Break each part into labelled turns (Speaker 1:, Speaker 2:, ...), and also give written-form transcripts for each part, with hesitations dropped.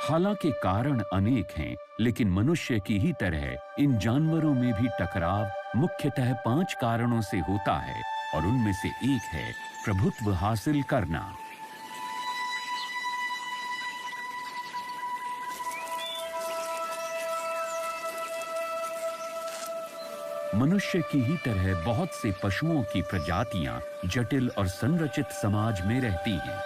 Speaker 1: हालांकि कारण अनेक हैं, लेकिन मनुष्य की ही तरह इन जानवरों में भी टकराव मुख्यतः 5 कारणों से होता है और उनमें से एक है प्रभुत्व हासिल करना। मनुष्य की ही तरह बहुत से पशुओं की प्रजातियां जटिल और संरचित समाज में रहती हैं।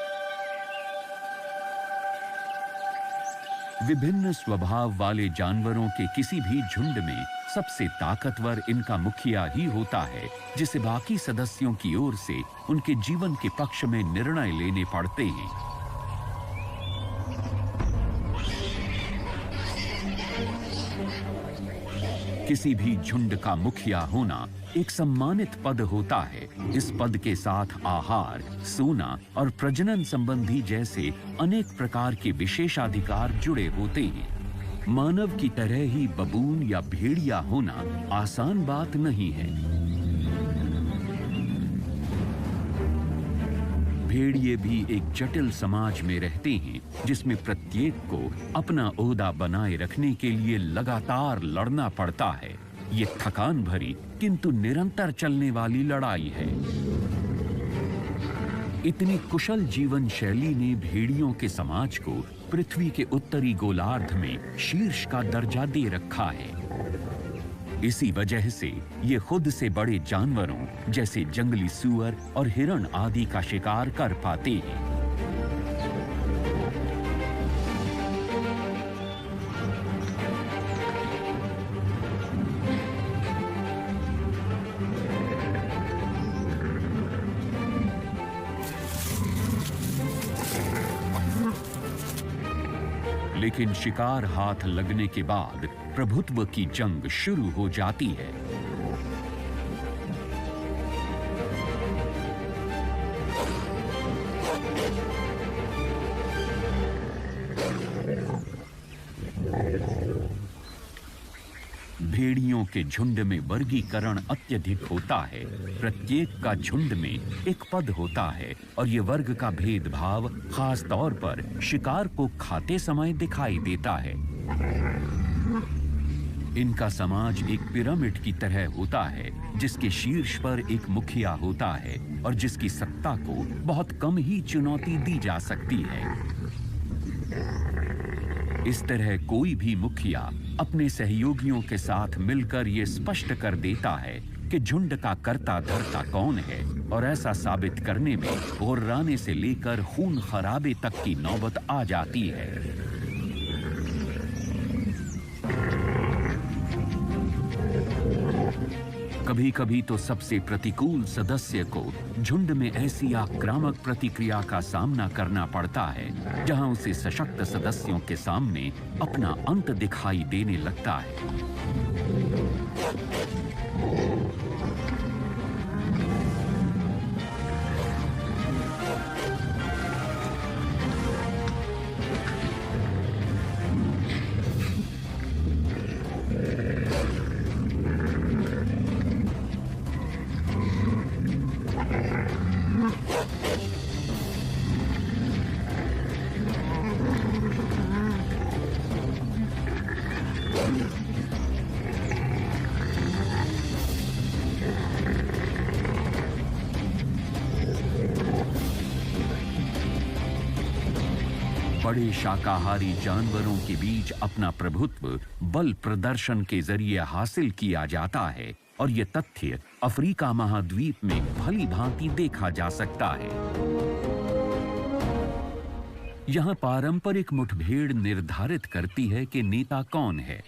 Speaker 1: विभिन्न स्वभाव वाले जानवरों के किसी भी झुंड में सबसे ताकतवर इनका मुखिया ही होता है, जिसे बाकी सदस्यों की ओर से उनके जीवन के पक्ष में निर्णय लेने पड़ते हैं। किसी भी झुंड का मुखिया होना एक सम्मानित पद होता है। इस पद के साथ आहार, सोना और प्रजनन संबंधी जैसे अनेक प्रकार के विशेषाधिकार जुड़े होते हैं। मानव की तरह ही बबून या भेड़िया होना आसान बात नहीं है। भेड़िए भी एक जटिल समाज में रहते हैं, जिसमें प्रत्येक को अपना ओहदा बनाए रखने के लिए लगातार लड़ना पड़ता है। ये थकान भरी किंतु निरंतर चलने वाली लड़ाई है। इतनी कुशल जीवन शैली ने भेड़ियों के समाज को पृथ्वी के उत्तरी गोलार्ध में शीर्ष का दर्जा दे रखा है। इसी वजह से ये खुद से बड़े जानवरों जैसे जंगली सूअर और हिरण आदि का शिकार कर पाते हैं। लेकिन शिकार हाथ लगने के बाद प्रभुत्व की जंग शुरू हो जाती है। भेड़ियों के झुंड में वर्गीकरण अत्यधिक होता है। प्रत्येक का झुंड में एक पद होता है और ये वर्ग का भेदभाव खास तौर पर शिकार को खाते समय दिखाई देता है। इनका समाज एक पिरामिड की तरह होता है, जिसके शीर्ष पर एक मुखिया होता है और जिसकी सत्ता को बहुत कम ही चुनौती दी जा सकती है। इस तरह कोई भी मुखिया अपने सहयोगियों के साथ मिलकर ये स्पष्ट कर देता है कि झुंड का कर्ता धर्ता कौन है, और ऐसा साबित करने में गुर्राने से लेकर खून खराबे तक की नौबत आ जाती है। कभी कभी तो सबसे प्रतिकूल सदस्य को झुंड में ऐसी आक्रामक प्रतिक्रिया का सामना करना पड़ता है जहां उसे सशक्त सदस्यों के सामने अपना अंत दिखाई देने लगता है। बड़े शाकाहारी जानवरों के बीच अपना प्रभुत्व बल प्रदर्शन के जरिए हासिल किया जाता है, और ये तथ्य अफ्रीका महाद्वीप में भली भांति देखा जा सकता है। यहाँ पारंपरिक मुठभेड़ निर्धारित करती है कि नेता कौन है।